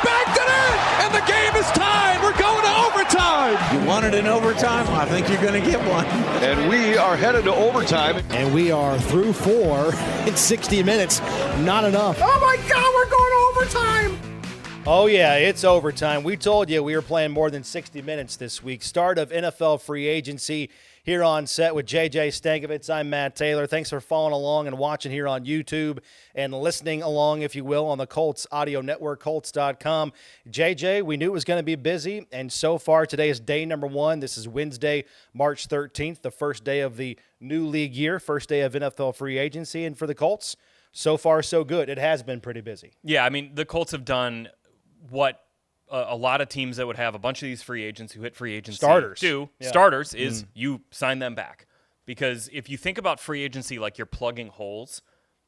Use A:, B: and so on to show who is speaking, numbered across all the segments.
A: banked it in, and the game is tied. We're going to overtime.
B: You wanted an overtime? I think you're going to get one.
C: And we are headed to overtime.
D: And we are through 4 in 60 minutes. Not enough.
E: Oh, my God, we're going to overtime.
D: Oh, yeah, it's overtime. We told you we were playing more than 60 minutes this week. Start of NFL free agency here on Set with J.J. Stankovitz. I'm Matt Taylor. Thanks for following along and watching here on YouTube and listening along, if you will, on the Colts audio network, Colts.com. J.J., we knew it was going to be busy, and so far today is day number 1. This is Wednesday, March 13th, the first day of the new league year, first day of NFL free agency. And for the Colts, so far so good. It has been pretty busy.
F: Yeah, I mean, the Colts have done what a lot of teams that would have a bunch of these free agents who hit free agency
D: Starters.
F: do.
D: Yeah.
F: Starters is you sign them back. Because if you think about free agency like you're plugging holes,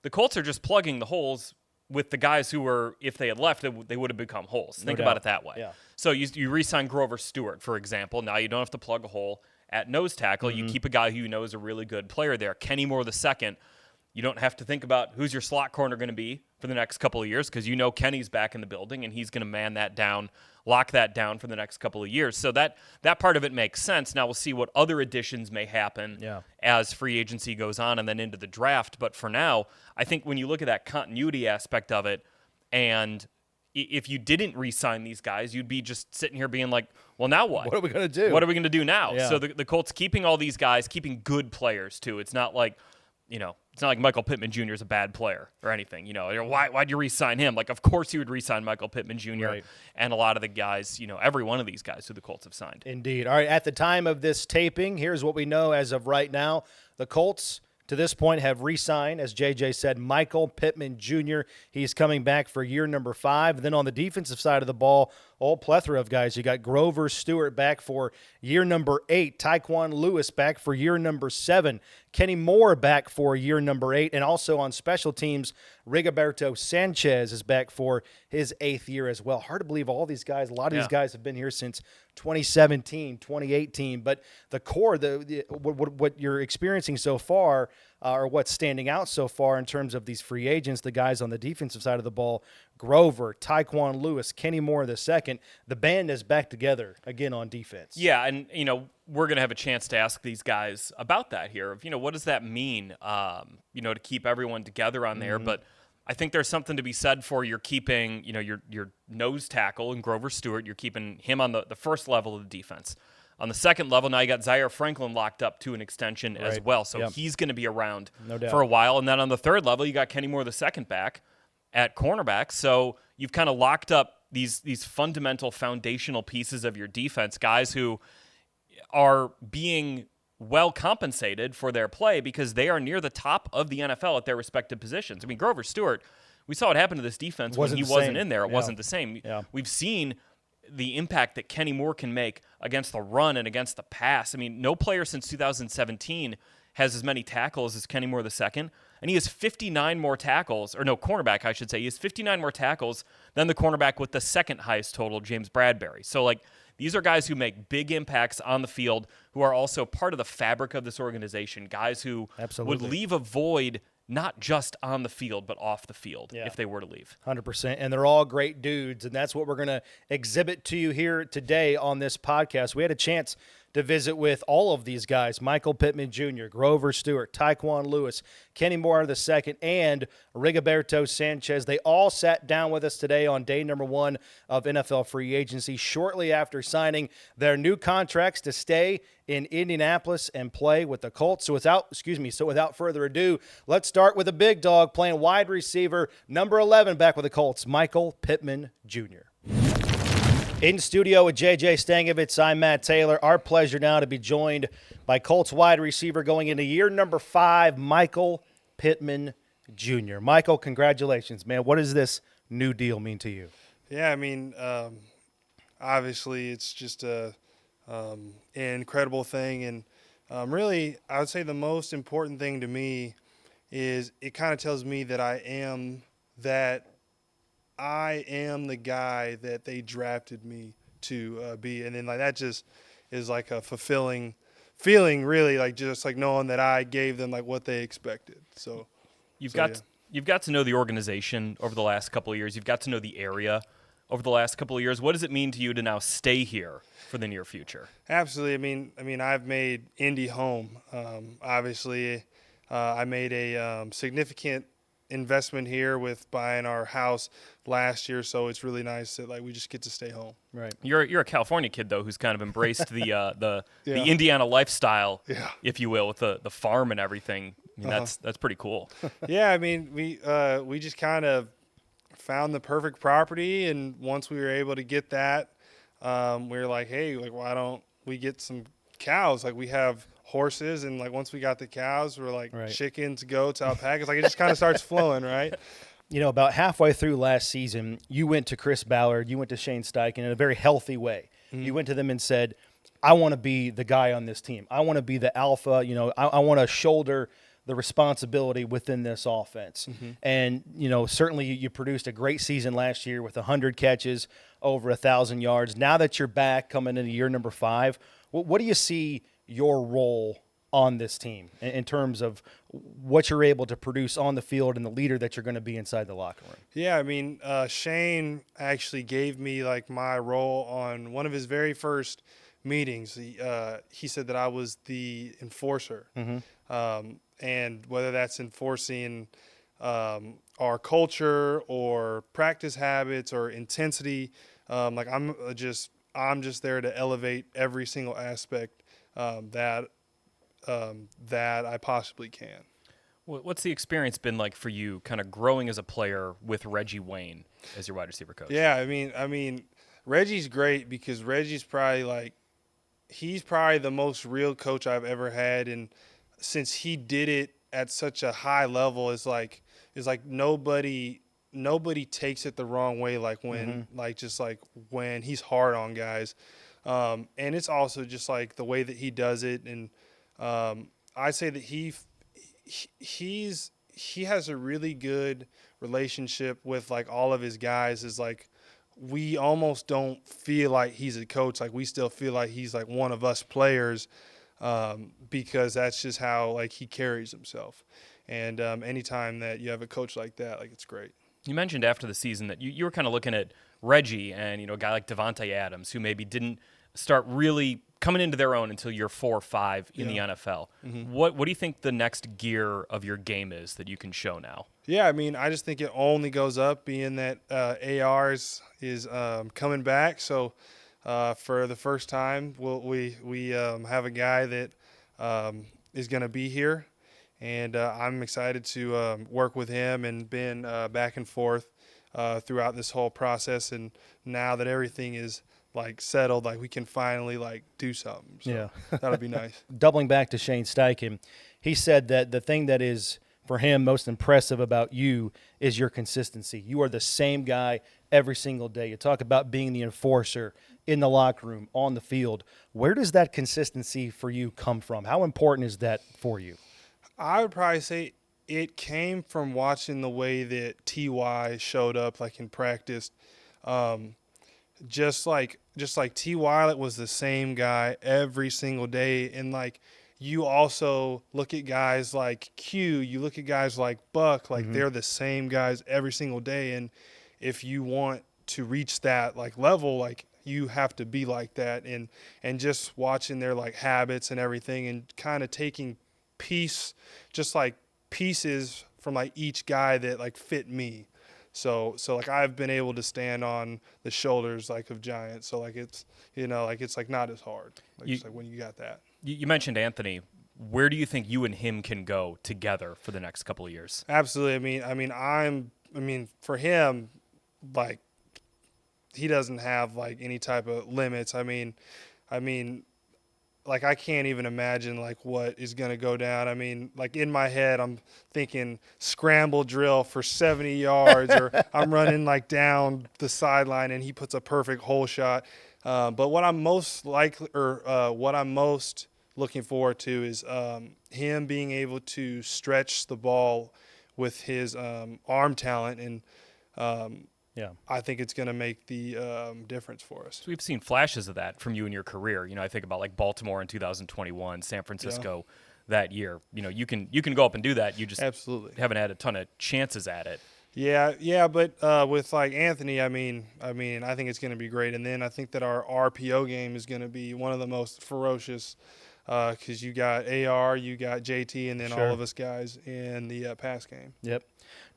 F: the Colts are just plugging the holes with the guys who were, if they had left, they would have become holes. Think about it that way.
D: Yeah.
F: So you re-sign Grover Stewart, for example. Now you don't have to plug a hole at nose tackle. You keep a guy who you know is a really good player there. Kenny Moore II. You don't have to think about who's your slot corner going to be for the next couple of years because you know Kenny's back in the building and he's going to man that down, lock that down for the next couple of years. So that part of it makes sense. Now we'll see what other additions may happen as free agency goes on and then into the draft. But for now, I think when you look at that continuity aspect of it, and if you didn't re-sign these guys, you'd be just sitting here being like, well, now what?
D: What are we going to do?
F: What are we going to do now?
D: Yeah.
F: So the Colts keeping all these guys, keeping good players too. It's not like, it's not like Michael Pittman Jr. is a bad player or anything. Why'd you re-sign him? Like, of course you would re-sign Michael Pittman Jr. And a lot of the guys, every one of these guys who the Colts have signed.
D: Indeed. All right, at the time of this taping, here's what we know as of right now. The Colts, to this point, have re-signed, as JJ said, Michael Pittman Jr. He's coming back for year number 5. Then on the defensive side of the ball, all plethora of guys. You got Grover Stewart back for year number 8. Tyquan Lewis back for year number 7. Kenny Moore back for year number 8. And also on special teams, Rigoberto Sanchez is back for his 8th year as well. Hard to believe all these guys, a lot of these guys have been here since 2017, 2018. But the core, what you're experiencing so far, or what's standing out so far in terms of these free agents, the guys on the defensive side of the ball, Grover, Tyquan Lewis, Kenny Moore II, the band is back together again on defense.
F: Yeah, and, we're going to have a chance to ask these guys about that here. What does that mean, to keep everyone together on there? But I think there's something to be said for you're keeping, your nose tackle and Grover Stewart, you're keeping him on the first level of the defense. On the second level, now you got Zaire Franklin locked up to an extension as well. So he's going to be around for a while. And then on the third level, you got Kenny Moore II back at cornerback. So you've kind of locked up these fundamental foundational pieces of your defense, guys who are being well compensated for their play because they are near the top of the NFL at their respective positions. I mean, Grover Stewart, we saw what happened to this defense when he wasn't in there. It wasn't the same. Yeah. We've seen the impact that Kenny Moore can make against the run and against the pass. I mean, no player since 2017 has as many tackles as Kenny Moore II, and he has 59 more tackles, or no, cornerback, I should say. He has 59 more tackles than the cornerback with the second highest total, James Bradbury. So, these are guys who make big impacts on the field, who are also part of the fabric of this organization, guys who would leave a void not just on the field, but off the field if they were to leave.
D: 100%. And they're all great dudes, and that's what we're going to exhibit to you here today on this podcast. We had a chance to visit with all of these guys, Michael Pittman Jr., Grover Stewart, Tyquan Lewis, Kenny Moore II, and Rigoberto Sanchez. They all sat down with us today on day number 1 of NFL free agency shortly after signing their new contracts to stay in Indianapolis and play with the Colts. So without further ado, let's start with a big dog playing wide receiver, number 11 back with the Colts, Michael Pittman Jr. In studio with J.J. Stankovitz, I'm Matt Taylor. Our pleasure now to be joined by Colts wide receiver going into year number 5, Michael Pittman Jr. Michael, congratulations, man. What does this new deal mean to you?
G: Yeah, I mean, obviously it's just an incredible thing. And really, I would say the most important thing to me is it kind of tells me that I am the guy that they drafted me to be. And then that just is a fulfilling feeling, really, just knowing that I gave them what they expected. So
F: you've got to know the organization over the last couple of years. You've got to know the area over the last couple of years. What does it mean to you to now stay here for the near future?
G: Absolutely. I mean, I've made Indy home. Obviously, I made a significant investment here with buying our house last year, so it's really nice that we just get to stay home.
D: Right.
F: You're a California kid though, who's kind of embraced the Indiana lifestyle, if you will, with the farm and everything. I mean, that's pretty cool.
G: Yeah, I mean, we just kind of found the perfect property, and once we were able to get that, we were like, hey, why don't we get some cows? We have horses, and once we got the cows, we're
D: right.
G: chickens, goats, alpacas. It just kind of starts flowing, right?
D: About halfway through last season, you went to Chris Ballard, you went to Shane Steichen in a very healthy way. Mm-hmm. You went to them and said, I want to be the guy on this team. I want to be the alpha. I want to shoulder the responsibility within this offense. Mm-hmm. And, certainly you produced a great season last year with 100 catches, over 1,000 yards. Now that you're back coming into year number 5, what do you see your role on this team in terms of what you're able to produce on the field and the leader that you're going to be inside the locker room?
G: Yeah, I mean, Shane actually gave me my role on one of his very first meetings. He said that I was the enforcer. Mm-hmm. And whether that's enforcing our culture or practice habits or intensity, I'm just there to elevate every single aspect that I possibly can.
F: What's the experience been like for you, kind of growing as a player with Reggie Wayne as your wide receiver coach?
G: Yeah, I mean, Reggie's great because Reggie's probably he's probably the most real coach I've ever had, and since he did it at such a high level, it's like nobody takes it the wrong way. When mm-hmm. When he's hard on guys, and it's also just the way that he does it, and I say that he has a really good relationship with all of his guys. Is we almost don't feel like he's a coach. We still feel like he's one of us players. Because that's just how he carries himself. And anytime that you have a coach like that, it's great.
F: You mentioned after the season that you were kind of looking at Reggie and a guy like Davante Adams, who maybe didn't start really coming into their own until year 4 or 5 in the NFL. Mm-hmm. What do you think the next gear of your game is that you can show now?
G: Yeah, I mean, I just think it only goes up, being that ARs is coming back. So for the first time, we have a guy that is going to be here, and I'm excited to work with him and been back and forth throughout this whole process. And now that everything is settled, we can finally do something. So yeah, that'll be nice.
D: Doubling back to Shane Steichen, he said that the thing that is for him most impressive about you is your consistency. You are the same guy every single day. You talk about being the enforcer in the locker room, on the field. Where does that consistency for you come from? How important is that for you?
G: I would probably say it came from watching the way that T.Y. showed up in practice. Just like T.Y. was the same guy every single day. And you also look at guys like Q, you look at guys like Buck, mm-hmm. they're the same guys every single day. And if you want to reach that level, you have to be like that. And just watching their habits and everything, and kind of taking pieces from each guy that fit me. So I've been able to stand on the shoulders of giants. So it's it's not as hard. When you got that.
F: You mentioned Anthony. Where do you think you and him can go together for the next couple of years?
G: Absolutely. I mean, for him, he doesn't have any type of limits. I mean, I can't even imagine what is going to go down. I mean, in my head, I'm thinking scramble drill for 70 yards, or I'm running down the sideline and he puts a perfect hole shot. But what I'm most looking forward to is him being able to stretch the ball with his arm talent, and I think it's going to make the difference for us.
F: So we've seen flashes of that from you in your career. I think about Baltimore in 2021, San Francisco that year. You can go up and do that. You just
G: absolutely
F: haven't had a ton of chances at it.
G: Yeah, but with like Anthony, I mean, I think it's going to be great, and then I think that our RPO game is going to be one of the most ferocious because you got AR, you got JT, and then all of us guys in the pass game.
D: Yep.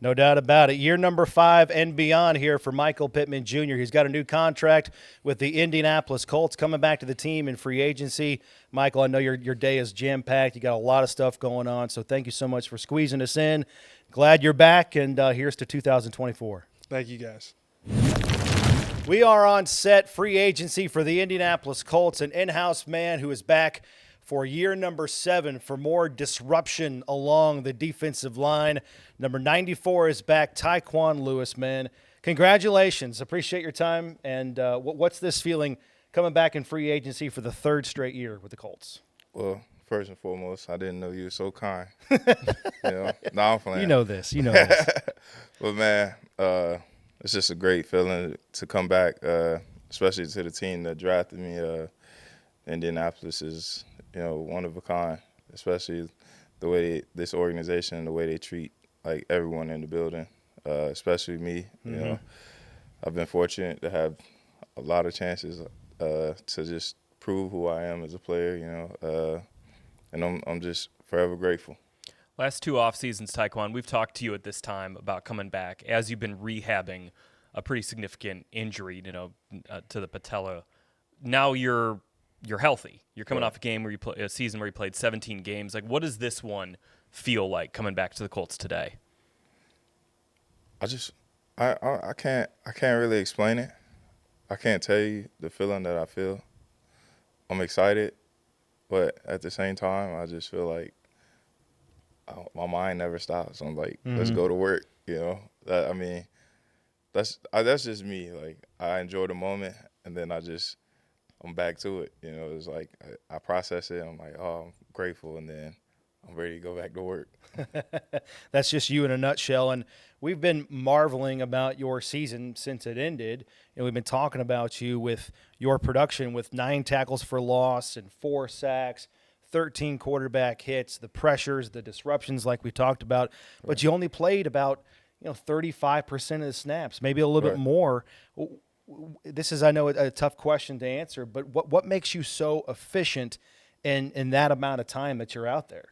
D: No doubt about it. Year number 5 and beyond here for Michael Pittman Jr. He's got a new contract with the Indianapolis Colts, coming back to the team in free agency. Michael, I know your day is jam-packed. You got a lot of stuff going on, so thank you so much for squeezing us in. Glad you're back, and here's to 2024.
G: Thank you, guys.
D: We are on set, free agency for the Indianapolis Colts, an in-house man who is back for year number 7 for more disruption along the defensive line. Number 94 is back, Tyquan Lewis, man. Congratulations. Appreciate your time. And what's this feeling coming back in free agency for the 3rd straight year with the Colts?
H: Well, first and foremost, I didn't know you were so kind. No, I'm playing.
D: You know this.
H: But, man, it's just a great feeling to come back, especially to the team that drafted me. Indianapolis is, one of a kind, especially the way this organization, the way they treat, like, everyone in the building, especially me. You know, I've been fortunate to have a lot of chances to just prove who I am as a player, and I'm just forever grateful.
F: Last 2 off seasons, Tyquan, we've talked to you at this time about coming back as you've been rehabbing a pretty significant injury, to the patella. Now you're healthy. You're coming off a season where you played 17 games. Like, what does this one feel like coming back to the Colts today?
H: I can't really explain it. I can't tell you the feeling that I feel. I'm excited, but at the same time, I just feel like my mind never stops. I'm like, let's go to work. That's just me. Like, I enjoy the moment, and then I'm back to it. It's like I process it. I'm like, oh, I'm grateful, and then I'm ready to go back to work.
D: That's just you in a nutshell. And we've been marveling about your season since it ended. And we've been talking about you with your production with 9 tackles for loss and 4 sacks, 13 quarterback hits, the pressures, the disruptions like we talked about. But you only played about 35% of the snaps, maybe a little bit more. This is, I know, a tough question to answer, but what makes you so efficient in that amount of time that you're out there?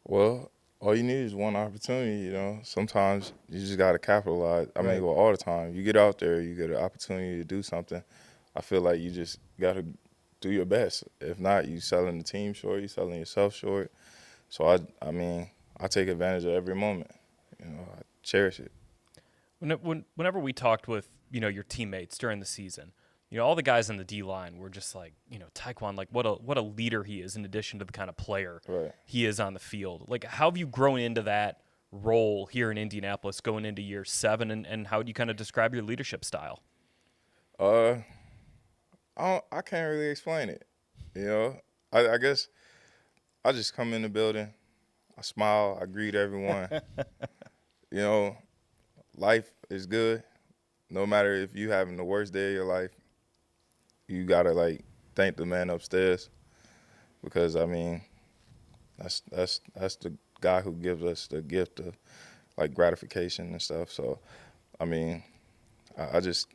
H: Well, all you need is one opportunity, Sometimes you just got to capitalize. All the time. You get out there, you get an opportunity to do something. I feel like you just got to do your best. If not, you selling the team short, you selling yourself short. So, I take advantage of every moment. I cherish it.
F: Whenever we talked with, your teammates during the season, all the guys in the D-line were just like, Tyquan, like what a leader he is in addition to the kind of player he is on the field. Like, how have you grown into that role here in Indianapolis going into year 7, and how would you kind of describe your leadership style?
H: I can't really explain it. I guess I just come in the building, I smile, I greet everyone. Life is good. No matter if you having the worst day of your life, you gotta thank the man upstairs, because that's the guy who gives us the gift of gratification and stuff. So I just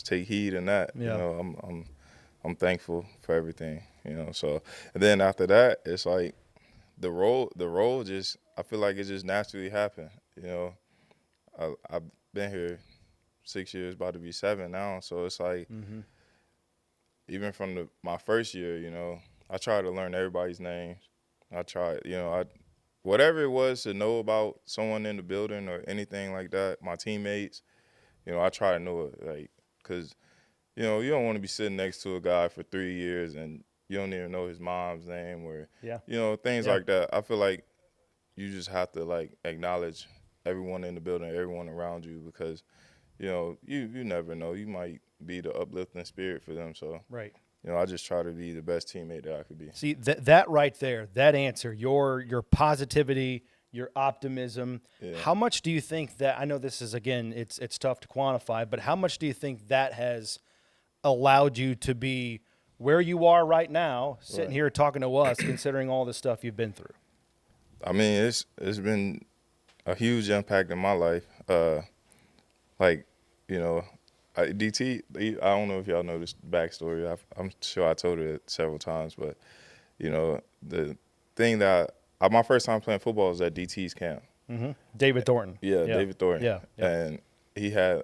H: take heed in that. I'm thankful for everything. So, and then after that, it's like the role just, I feel like it just naturally happened. I've been here 6 years, about to be 7 now. So it's like, even from my first year, I tried to learn everybody's names. I tried, whatever it was to know about someone in the building or anything like that, my teammates, I try to know it, because, you don't want to be sitting next to a guy for 3 years and you don't even know his mom's name or, things like that. I feel like you just have to, acknowledge everyone in the building, everyone around you, because, you never know. You might be the uplifting spirit for them. So, I just try to be the best teammate that I could be.
D: See, that right there, that answer, your positivity, your optimism, how much do you think that – I know this is, again, it's tough to quantify, but how much do you think that has allowed you to be where you are right now, sitting here talking to us, considering all the stuff you've been through?
H: It's been a huge impact in my life. Like, you know, DT, I don't know if y'all know this backstory. I'm sure I told it several times, but, you know, the thing that my first time playing football was at DT's camp.
D: Mm-hmm. David Thornton.
H: Yeah, David Thornton.
D: Yeah.
H: And he had,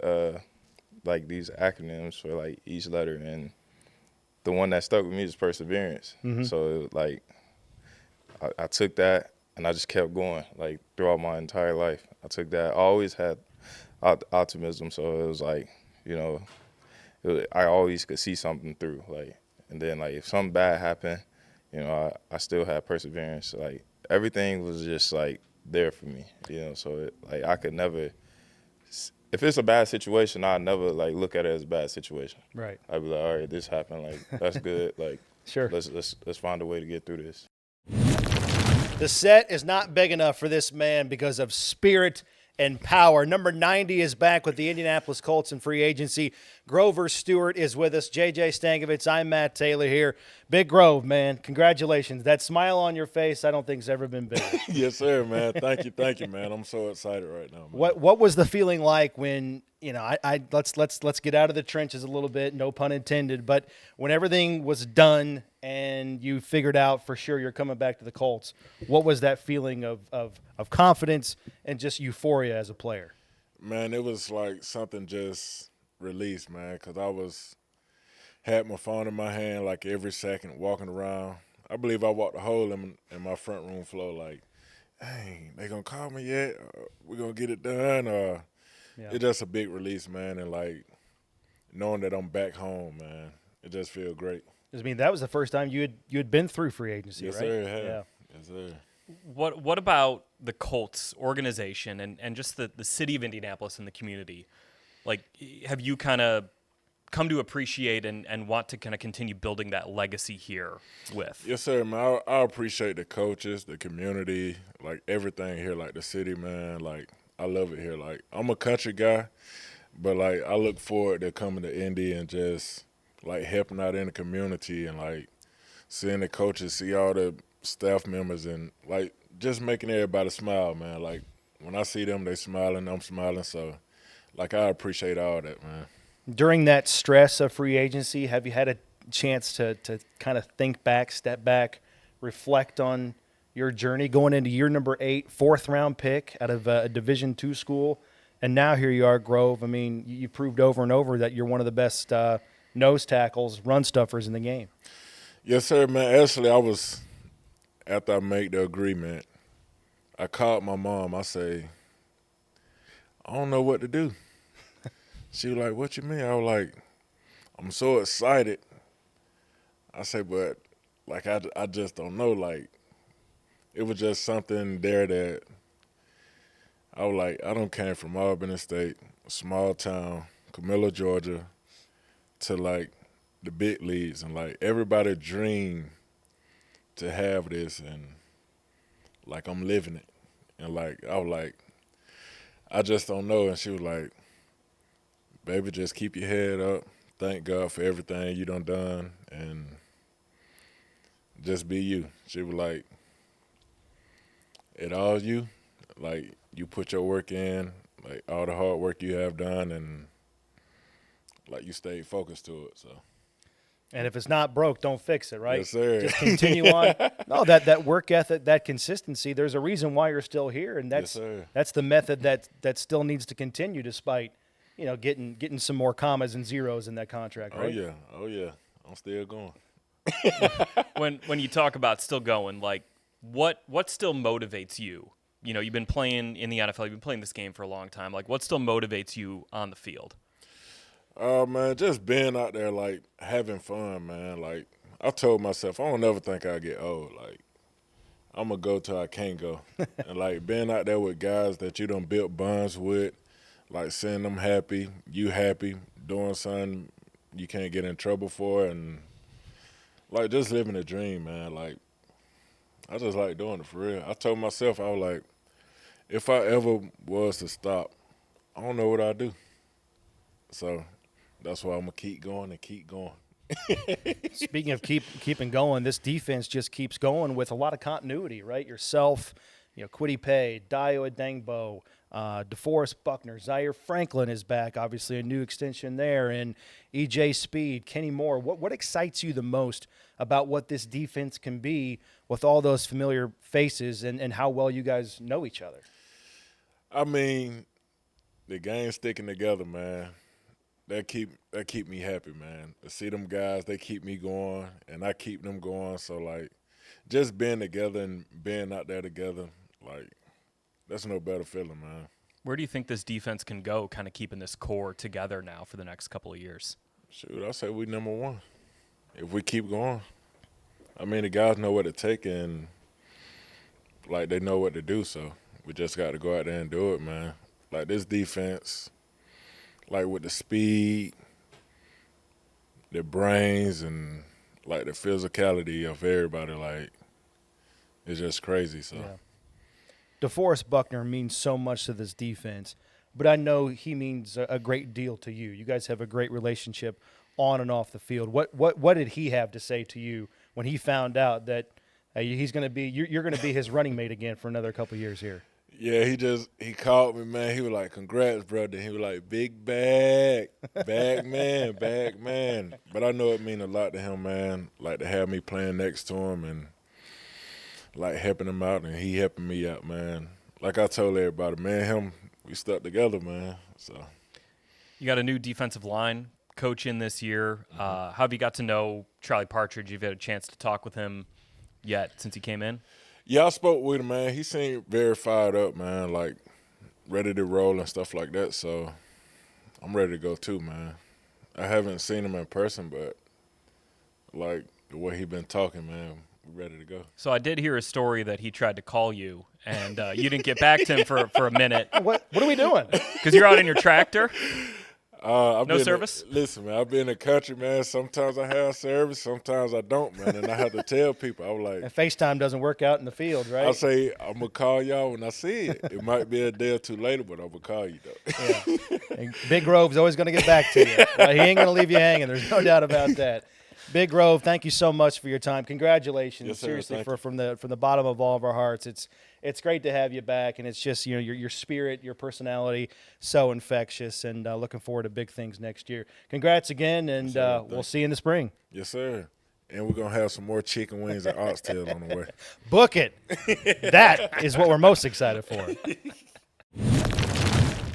H: like, these acronyms for, like, each letter, and the one that stuck with me is perseverance.
D: Mm-hmm.
H: So, it was like, I took that, and I just kept going, like, throughout my entire life. I took that. I always had optimism, so it was like, you know, I always could see something through. Like, and then, like, if something bad happened, you know, I still had perseverance. Like, everything was just, like, there for me, you know. So, like, I could never – if it's a bad situation, I'd never, like, look at it as a bad situation.
D: Right.
H: I'd be like, all right, this happened. Like, that's good. Like,
D: sure.
H: Let's find a way to get through this.
D: The set is not big enough for this man because of spirit and power. Number 90 is back with the Indianapolis Colts in free agency. Grover Stewart is with us. JJ Stankovitz, I'm Matt Taylor here. Big Grove, man, congratulations. That smile on your face, I don't think has ever been bigger.
I: Yes, sir, man. Thank you, man. I'm so excited right now, man.
D: What was the feeling like when, you know, let's get out of the trenches a little bit, no pun intended, but when everything was done and you figured out for sure you're coming back to the Colts, what was that feeling of confidence and just euphoria as a player?
I: Man, it was like something just released, man, because had my phone in my hand like every second, walking around. I believe I walked a hole in my front room floor like, dang, they going to call me yet? We going to get it done? It's just a big release, man, and, like, knowing that I'm back home, man, it just feels great.
D: I mean, that was the first time you had been through free agency,
I: yes,
D: right?
I: Sir,
D: Yeah.
I: Yes, sir.
F: What about the Colts organization and just the city of Indianapolis and the community? Like, have you kind of come to appreciate and want to kind of continue building that legacy here with?
I: Yes, sir, man. I appreciate the coaches, the community, like everything here, like the city, man. Like, I love it here. Like, I'm a country guy, but, like, I look forward to coming to Indy and just, like, helping out in the community and, like, seeing the coaches, see all the staff members and, like, just making everybody smile, man. Like, when I see them, they smiling, I'm smiling. So, like, I appreciate all that, man.
D: During that stress of free agency, have you had a chance to kind of think back, step back, reflect on your journey going into year number 8, 4th-round pick out of a Division II school, and now here you are, Grove. I mean, you proved over and over that you're one of the best nose tackles, run stuffers in the game.
I: Yes, sir, man. Actually, after I made the agreement, I called my mom. I say, I don't know what to do. She was like, what you mean? I was like, I'm so excited. I say, but, like, I just don't know. Like, it was just something there that I was like, I done came from Albany State, a small town, Camilla, Georgia, to, like, the big leagues. And, like, everybody dreamed to have this, and, like, I'm living it. And, like, I was like, I just don't know. And she was like, baby, just keep your head up. Thank God for everything you done, and just be you. She was like, it all you. Like, you put your work in, like, all the hard work you have done, and, like, you stayed focused to it, so.
D: And if it's not broke, don't fix it, right?
I: Yes, sir.
D: Just continue on. No, that work ethic, that consistency, there's a reason why you're still here, and that's the method that still needs to continue despite, you know, getting some more commas and zeros in that contract, right?
I: Oh, yeah. I'm still going.
F: When you talk about still going, like, what still motivates you? You know, you've been playing in the NFL, you've been playing this game for a long time. Like, what still motivates you on the field?
I: Man, just being out there, like, having fun, man. Like, I told myself, I don't ever think I'll get old. Like, I'm going to go till I can't go. And, like, being out there with guys that you done built bonds with, like, seeing them happy, you happy, doing something you can't get in trouble for, and, like, just living a dream, man. Like, I just like doing it for real. I told myself, I was like, if I ever was to stop, I don't know what I'd do. So that's why I'm going to keep going and keep going.
D: Speaking of keeping going, this defense just keeps going with a lot of continuity, right? Yourself, Kwity Paye, Dio Adengbo, DeForest Buckner, Zaire Franklin is back, obviously a new extension there, and E.J. Speed, Kenny Moore. What excites you the most about what this defense can be with all those familiar faces and how well you guys know each other?
I: I mean, the game sticking together, man. That keep me happy, man. To see them guys, they keep me going, and I keep them going. So, like, just being together and being out there together, like, that's no better feeling, man.
F: Where do you think this defense can go, kind of keeping this core together now for the next couple of years?
I: Shoot, I say we number one if we keep going. I mean, the guys know what to take, and, like, they know what to do. So we just got to go out there and do it, man. Like, this defense, like, with the speed, the brains, and, like, the physicality of everybody, like, it's just crazy. So.
D: Yeah. DeForest Buckner means so much to this defense, but I know he means a great deal to you. You guys have a great relationship on and off the field. What did he have to say to you when he found out that he's going to be you're going to be his running mate again for another couple of years here?
I: Yeah, he called me, man. He was like, "Congrats, brother." He was like, "Big bag man." But I know it mean a lot to him, man. Like, to have me playing next to him and, like, helping him out, and he helping me out, man. Like I told everybody, man, we stuck together, man. So
F: you got a new defensive line coach in this year. How have you got to know Charlie Partridge? You've had a chance to talk with him yet since he came in?
I: Yeah, I spoke with him, man. He seemed very fired up, man, like ready to roll and stuff like that. So I'm ready to go too, man. I haven't seen him in person, but, like, the way he been talking, man, we're ready to go.
F: So I did hear a story that he tried to call you, and you didn't get back to him for a minute.
D: What are we doing?
F: Because you're out in your tractor? No service?
I: Listen, man, I've been in the country, man. Sometimes I have service, sometimes I don't, man. And I have to tell people, I was like,
D: And FaceTime doesn't work out in the field, right?
I: I say, I'm going to call y'all when I see it. It might be a day or two later, but I'm going to call you, though.
D: Yeah. And Big Grove's always going to get back to you. He ain't going to leave you hanging. There's no doubt about that. Big Grove, thank you so much for your time. Congratulations,
I: yes, sir,
D: seriously, from the bottom of all of our hearts. It's great to have you back, and it's just, your spirit, your personality, so infectious, and looking forward to big things next year. Congrats again, and
I: yes,
D: we'll see you in the spring.
I: Yes, sir. And we're going to have some more chicken wings and oxtail on the way.
D: Book it. That is what we're most excited for.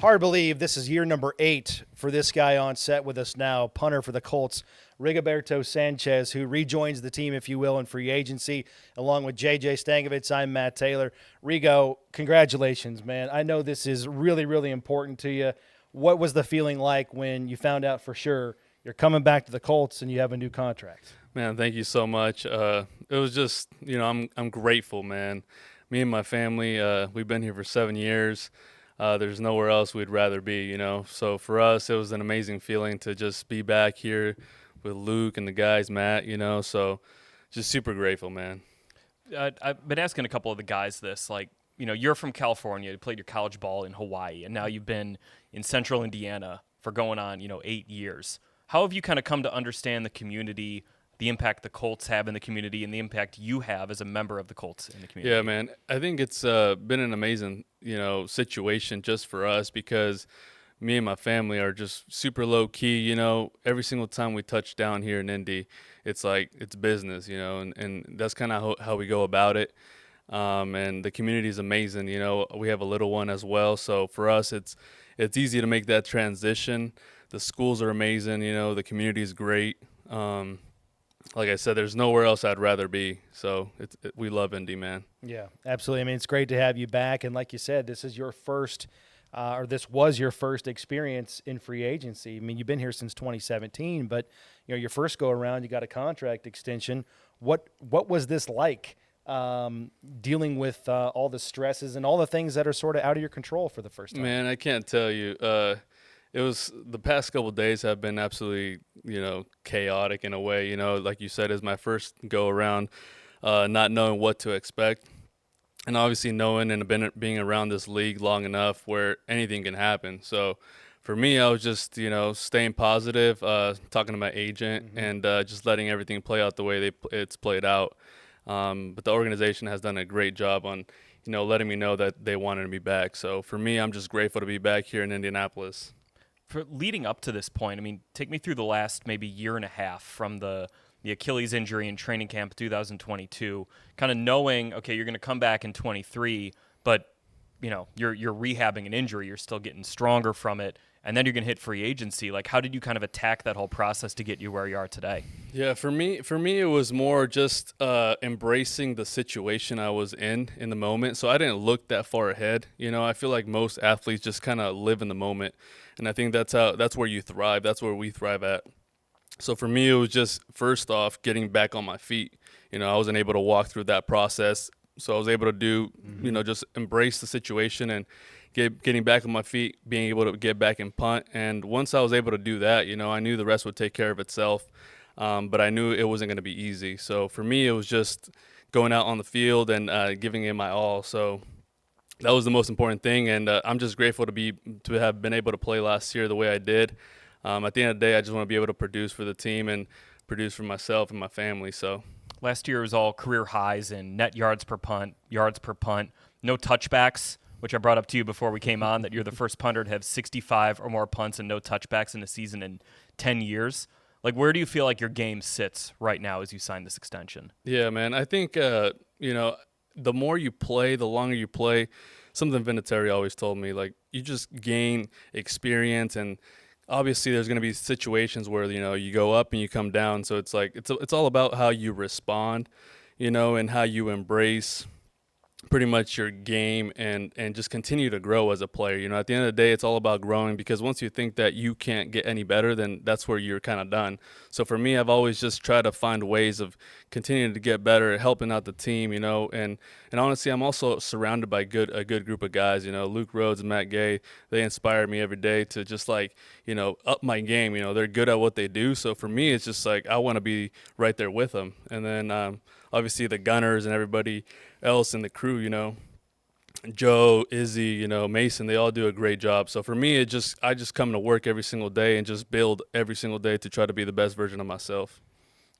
D: Hard to believe this is year number 8 for this guy on set with us now, punter for the Colts, Rigoberto Sanchez, who rejoins the team, if you will, in free agency, along with J.J. Stankovitz. I'm Matt Taylor. Rigo, congratulations, man. I know this is really, really important to you. What was the feeling like when you found out for sure you're coming back to the Colts and you have a new contract?
J: Man, thank you so much. It was just, I'm grateful, man. Me and my family, we've been here for 7 years. There's nowhere else we'd rather be, So for us, it was an amazing feeling to just be back here with Luke and the guys, Matt, So just super grateful, man.
F: I've been asking a couple of the guys this, like, you're from California, you played your college ball in Hawaii, and now you've been in central Indiana for going on, 8 years. How have you kind of come to understand the community, the impact the Colts have in the community, and the impact you have as a member of the Colts in the community?
J: Yeah, man. I think it's been an amazing, situation just for us because me and my family are just super low key, every single time we touch down here in Indy, it's like it's business, and that's kind of how we go about it. And the community is amazing, we have a little one as well. So for us, it's easy to make that transition. The schools are amazing, the community is great. Like I said, there's nowhere else I'd rather be. So we love Indy, man.
D: Yeah, absolutely. I mean, it's great to have you back. And like you said, this is your first this was your first experience in free agency. I mean, you've been here since 2017, but your first go around, you got a contract extension. What was this like, dealing with all the stresses and all the things that are sort of out of your control for the first time?
J: Man, I can't tell you. It was the past couple of days have been absolutely, chaotic in a way. Like you said, is my first go around, not knowing what to expect. And obviously knowing and being around this league long enough where anything can happen. So for me, I was just, staying positive, talking to my agent, and just letting everything play out the way it's played out. But the organization has done a great job on, letting me know that they wanted me back. So for me, I'm just grateful to be back here in Indianapolis.
F: For leading up to this point, I mean, take me through the last maybe year and a half from the Achilles injury in training camp 2022, kind of knowing, okay, you're going to come back in 23, but you're rehabbing an injury, you're still getting stronger from it, and then you're going to hit free agency. Like, how did you kind of attack that whole process to get you where you are today?
J: Yeah, for me, it was more just embracing the situation I was in the moment. So I didn't look that far ahead. I feel like most athletes just kind of live in the moment, and I think that's where you thrive. That's where we thrive at. So for me, it was just first off getting back on my feet. I wasn't able to walk through that process, so I was able to do, just embrace the situation and getting back on my feet, being able to get back and punt. And once I was able to do that, I knew the rest would take care of itself. But I knew it wasn't going to be easy. So for me, it was just going out on the field and giving it my all. So that was the most important thing. And I'm just grateful to have been able to play last year the way I did. At the end of the day, I just want to be able to produce for the team and produce for myself and my family. So
F: last year was all career highs in net yards per punt, no touchbacks, which I brought up to you before we came on, that you're the first punter to have 65 or more punts and no touchbacks in a season in 10 years. Like, where do you feel like your game sits right now as you sign this extension?
J: Yeah, man. I think, the more you play, the longer you play, something Vinatieri always told me, like, you just gain experience. And obviously there's going to be situations where, you go up and you come down. So it's like, it's all about how you respond, and how you embrace pretty much your game and just continue to grow as a player. At the end of the day, it's all about growing, because once you think that you can't get any better, then that's where you're kind of done. So for me, I've always just tried to find ways of continuing to get better, helping out the team, and honestly, I'm also surrounded by a good group of guys. Luke Rhodes and Matt Gay, they inspire me every day to just up my game. They're good at what they do. So for me, it's just like I want to be right there with them. And then obviously the Gunners and everybody else in the crew, Joe, Izzy, Mason, they all do a great job. So for me, I just come to work every single day and just build every single day to try to be the best version of myself.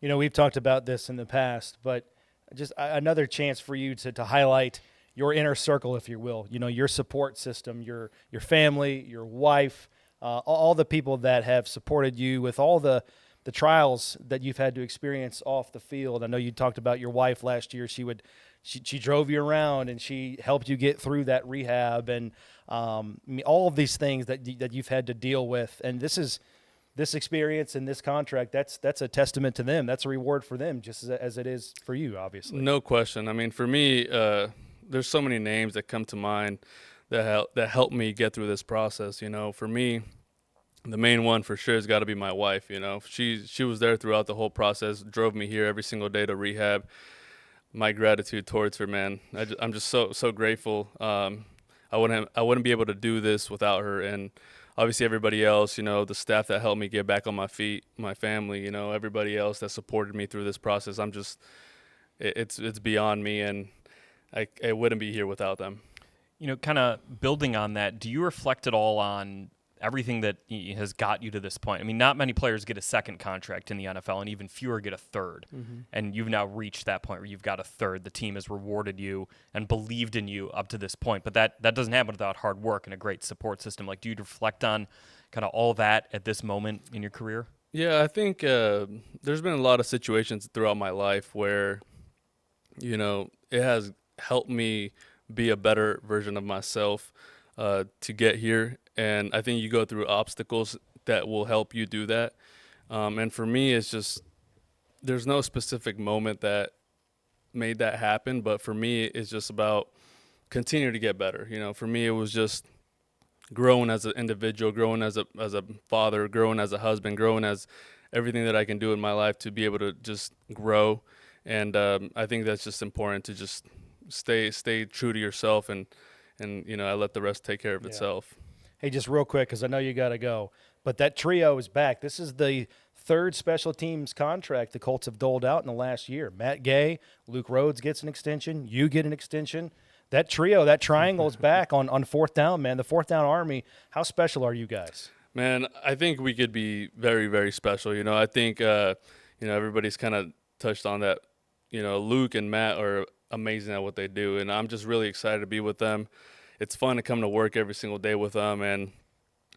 D: We've talked about this in the past, but just another chance for you to highlight your inner circle, if you will, your support system, your family, your wife, all the people that have supported you with all the trials that you've had to experience off the field. I know you talked about your wife last year. She drove you around and she helped you get through that rehab and all of these things that you've had to deal with. And this experience and this contract, that's a testament to them. That's a reward for them, just as it is for you, obviously.
J: No question. I mean, for me, there's so many names that come to mind that helped me get through this process. For me, the main one for sure has got to be my wife. She was there throughout the whole process, drove me here every single day to rehab. My gratitude towards her, man. I'm just so grateful. I wouldn't be able to do this without her, and obviously everybody else. The staff that helped me get back on my feet, my family. Everybody else that supported me through this process. It's beyond me, and I wouldn't be here without them.
F: Kind of building on that, do you reflect at all on everything that has got you to this point? I mean, not many players get a second contract in the NFL, and even fewer get a third. Mm-hmm. And you've now reached that point where you've got a third. The team has rewarded you and believed in you up to this point. But that doesn't happen without hard work and a great support system. Like, do you reflect on kind of all that at this moment in your career?
J: Yeah, I think there's been a lot of situations throughout my life where, it has helped me be a better version of myself to get here. And I think you go through obstacles that will help you do that. And for me, it's just there's no specific moment that made that happen. But for me, it's just about continuing to get better. For me, it was just growing as an individual, growing as a father, growing as a husband, growing as everything that I can do in my life to be able to just grow. And I think that's just important to just stay true to yourself and I let the rest take care of itself.
D: Hey, just real quick, because I know you got to go, but that trio is back. This is the third special teams contract the Colts have doled out in the last year. Matt Gay, Luke Rhodes gets an extension. You get an extension. That trio, that triangle is back on fourth down, man. The fourth down army. How special are you guys?
J: Man, I think we could be very, very special. I think, everybody's kind of touched on that. Luke and Matt are amazing at what they do, and I'm just really excited to be with them. It's fun to come to work every single day with them, and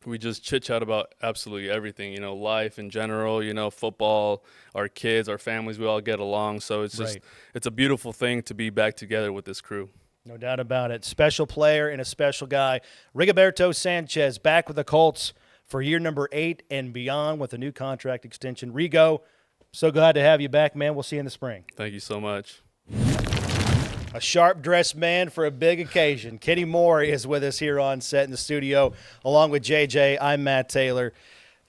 J: we just chit-chat about absolutely everything, life in general, football, our kids, our families, we all get along. So it's just it's a beautiful thing to be back together with this crew.
D: No doubt about it. Special player and a special guy. Rigoberto Sanchez back with the Colts for year number 8 and beyond with a new contract extension. Rigo, so glad to have you back, man. We'll see you in the spring.
J: Thank you so much.
D: A sharp-dressed man for a big occasion. Kenny Moore is with us here on set in the studio, along with JJ. I'm Matt Taylor.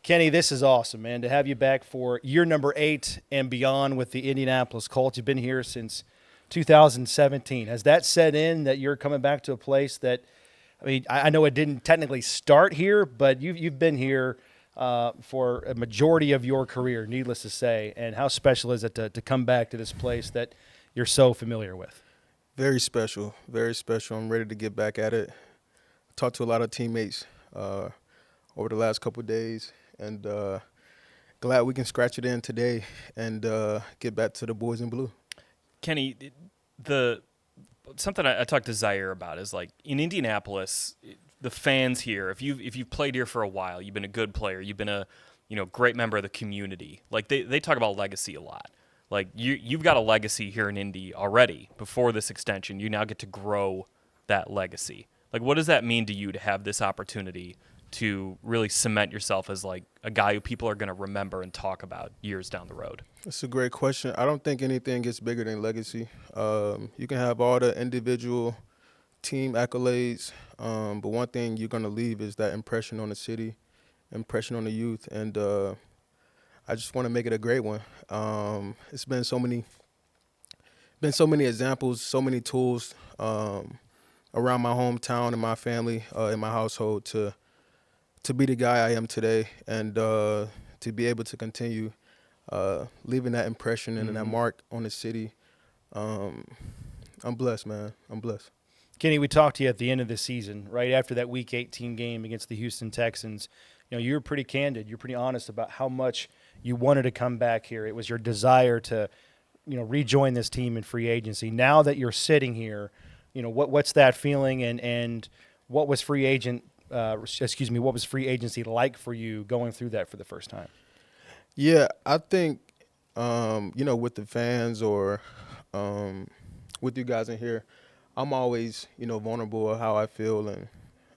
D: Kenny, this is awesome, man, to have you back for year number 8 and beyond with the Indianapolis Colts. You've been here since 2017. Has that set in that you're coming back to a place that, I know it didn't technically start here, but you've been here for a majority of your career, needless to say. And how special is it to come back to this place that you're so familiar with?
K: Very special, very special. I'm ready to get back at it. Talked to a lot of teammates over the last couple of days, and glad we can scratch it in today and get back to the boys in blue.
F: Kenny, something I talked to Zaire about is, like, in Indianapolis, the fans here, if you've played here for a while, you've been a good player, you've been a great member of the community. Like, they talk about legacy a lot. Like, you've got a legacy here in Indy already. Before this extension, you now get to grow that legacy. Like, what does that mean to you to have this opportunity to really cement yourself as, like, a guy who people are going to remember and talk about years down the road?
K: That's a great question. I don't think anything gets bigger than legacy. You can have all the individual team accolades, but one thing you're going to leave is that impression on the city, impression on the youth, and I just want to make it a great one. It's been so many examples, so many tools around my hometown and my family, in my household to be the guy I am today, and to be able to continue leaving that impression and that mark on the city. I'm blessed, man. I'm blessed.
D: Kenny, we talked to you at the end of the season, right after that Week 18 game against the Houston Texans. You were pretty candid. You're pretty honest about how much you wanted to come back here. It was your desire to, rejoin this team in free agency. Now that you're sitting here, what's that feeling, and what was free agency like for you going through that for the first time?
K: Yeah, I think, with the fans or with you guys in here, I'm always, vulnerable of how I feel, and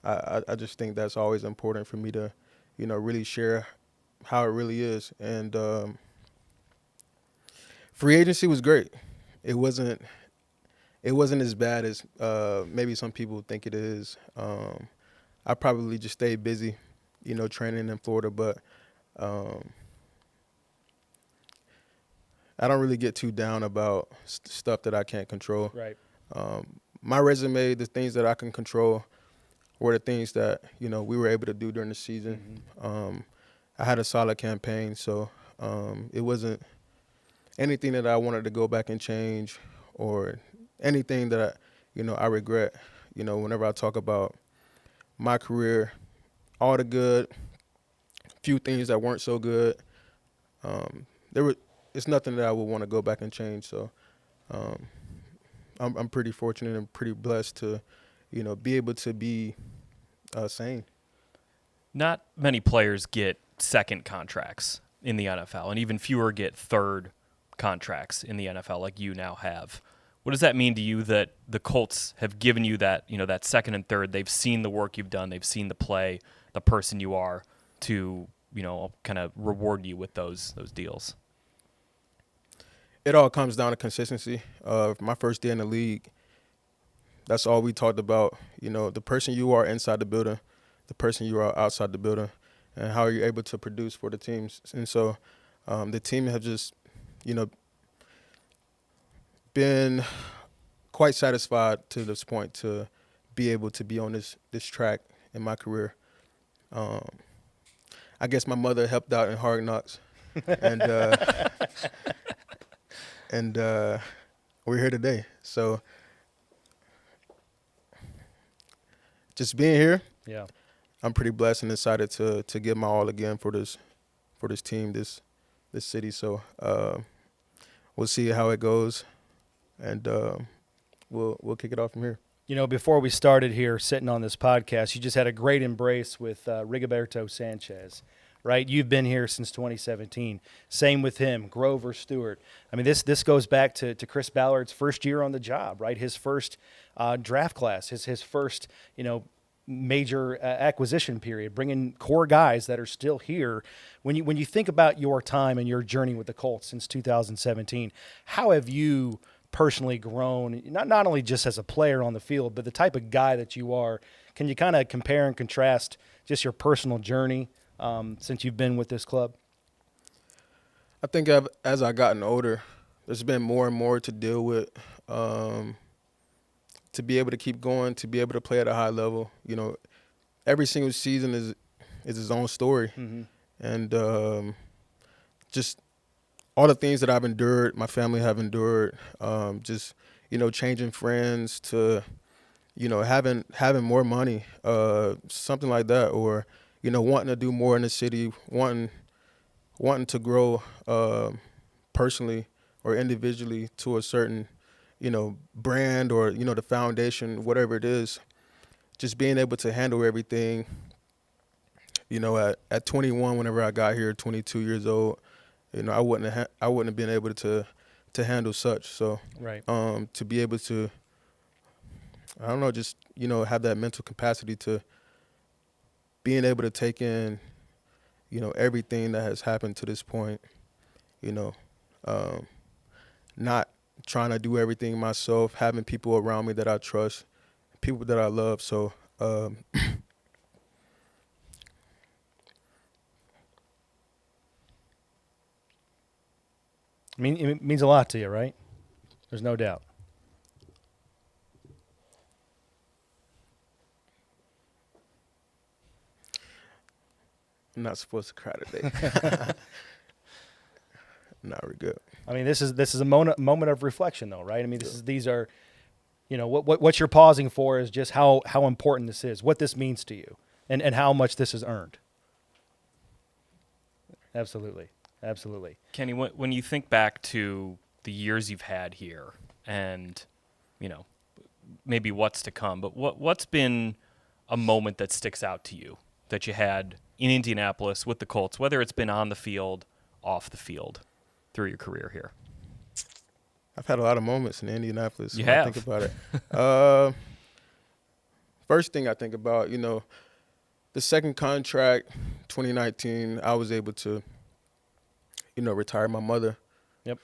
K: I just think that's always important for me to, really share how it really is. And free agency was great. It wasn't as bad as maybe some people think it is. I probably just stayed busy, training in Florida, but I don't really get too down about stuff that I can't control.
D: Right.
K: My resume, the things that I can control, were the things that we were able to do during the season. I had a solid campaign, so it wasn't anything that I wanted to go back and change or anything that I regret. Whenever I talk about my career, all the good, few things that weren't so good, it's nothing that I would want to go back and change. So I'm pretty fortunate and pretty blessed to be able to be sane.
F: Not many players get second contracts in the NFL, and even fewer get third contracts in the NFL like you now have. What does that mean to you that the Colts have given you that, that second and third? They've seen the work you've done. They've seen the play, the person you are, to, kind of reward you with those deals.
K: It all comes down to consistency. My first day in the league, that's all we talked about. The person you are inside the building, the person you are outside the building, and how you're able to produce for the teams. And so the team have just, been quite satisfied to this point to be able to be on this track in my career. I guess my mother helped out in Hard Knocks, and we're here today. So just being here,
D: yeah,
K: I'm pretty blessed and excited to give my all again for this team, this city. So we'll see how it goes, and we'll kick it off from here.
D: You know, before we started here sitting on this podcast, you just had a great embrace with Rigoberto Sanchez, right? You've been here since 2017. Same with him, Grover Stewart. I mean, this goes back to Chris Ballard's first year on the job, right? His first draft class, his first, major acquisition period, bringing core guys that are still here. When you think about your time and your journey with the Colts since 2017, how have you personally grown, not only just as a player on the field, but the type of guy that you are? Can you kind of compare and contrast just your personal journey since you've been with this club?
K: I think as I gotten older, there's been more and more to deal with, to be able to keep going, to be able to play at a high level. Every single season is its own story.
D: Mm-hmm.
K: And just all the things that I've endured, my family have endured, just, changing friends to, having more money, something like that, or, wanting to do more in the city, wanting to grow personally or individually to a certain, brand or, the foundation, whatever it is. Just being able to handle everything, at 21, whenever I got here, 22 years old, I wouldn't have been able to handle such. So,
D: right.
K: To be able to, I don't know, just, have that mental capacity to being able to take in, everything that has happened to this point, not trying to do everything myself, having people around me that I trust, people that I love. So,
D: it means a lot to you, right? There's no doubt.
K: I'm not supposed to cry today. Not good.
D: I mean, this is a moment of reflection, though, right? I mean, these are, what you're pausing for is just how important this is, what this means to you, and how much this is earned. Absolutely.
F: Kenny, when you think back to the years you've had here and, maybe what's to come, but what's been a moment that sticks out to you that you had in Indianapolis with the Colts, whether it's been on the field, off the field, through your career here?
K: I've had a lot of moments in Indianapolis.
F: You
K: when
F: have?
K: I think about it. First thing I think about, the second contract, 2019, I was able to, retire my mother.
D: Yep.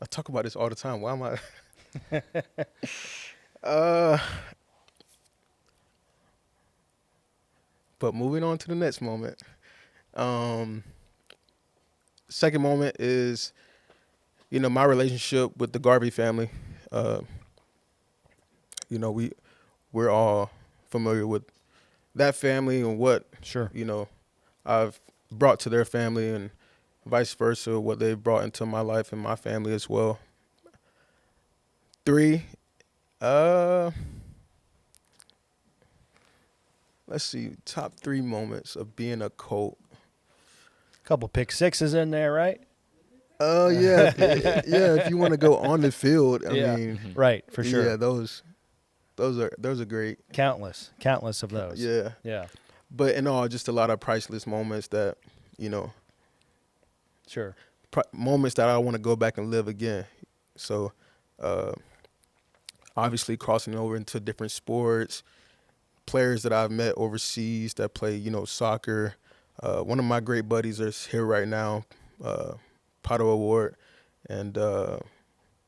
K: I talk about this all the time. Why am I? But moving on to the next moment. Second moment is, my relationship with the Garvey family. We're all familiar with that family and what,
D: Sure.
K: I've brought to their family and vice versa, what they've brought into my life and my family as well. 3, let's see, top 3 moments of being a Colt.
D: Couple pick sixes in there, right?
K: Oh, yeah. Yeah, if you want to go on the field, I mean.
D: Right, for sure.
K: Yeah, those are great.
D: Countless of those.
K: Yeah.
D: Yeah.
K: But in all, just a lot of priceless moments that,
D: Sure.
K: moments that I want to go back and live again. So, obviously crossing over into different sports, players that I've met overseas that play, soccer. One of my great buddies is here right now, Pato Award, and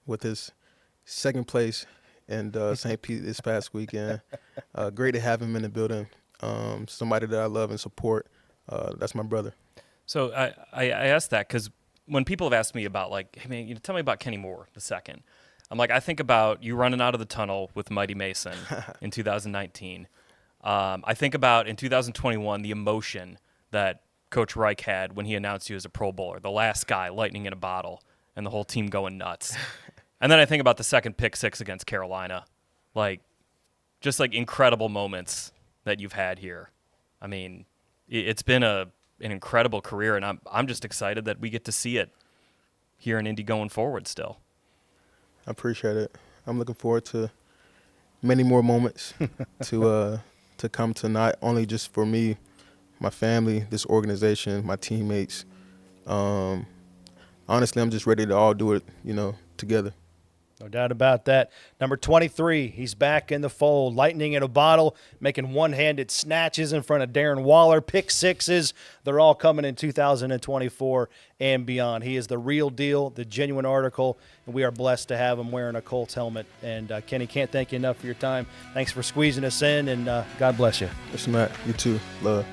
K: with his second place in St. Pete this past weekend. Great to have him in the building. Somebody that I love and support. That's my brother.
F: So I asked that because when people have asked me about, like, hey, man, tell me about Kenny Moore the second. I'm like, I think about you running out of the tunnel with Mighty Mason in 2019. I think about in 2021 the emotion that Coach Reich had when he announced you as a Pro Bowler, the last guy, lightning in a bottle, and the whole team going nuts. And then I think about the second pick six against Carolina, just incredible moments that you've had here. I mean, it's been a an incredible career, and I'm just excited that we get to see it here in Indy going forward still.
K: I appreciate it. I'm looking forward to many more moments to come to, not only just for me, my family, this organization, my teammates. Honestly, I'm just ready to all do it, together.
D: No doubt about that. Number 23, he's back in the fold. Lightning in a bottle, making one-handed snatches in front of Darren Waller. Pick sixes. They're all coming in 2024 and beyond. He is the real deal, the genuine article, and we are blessed to have him wearing a Colts helmet. And, Kenny, can't thank you enough for your time. Thanks for squeezing us in, and God bless you.
K: Yes, Matt. You too. Love.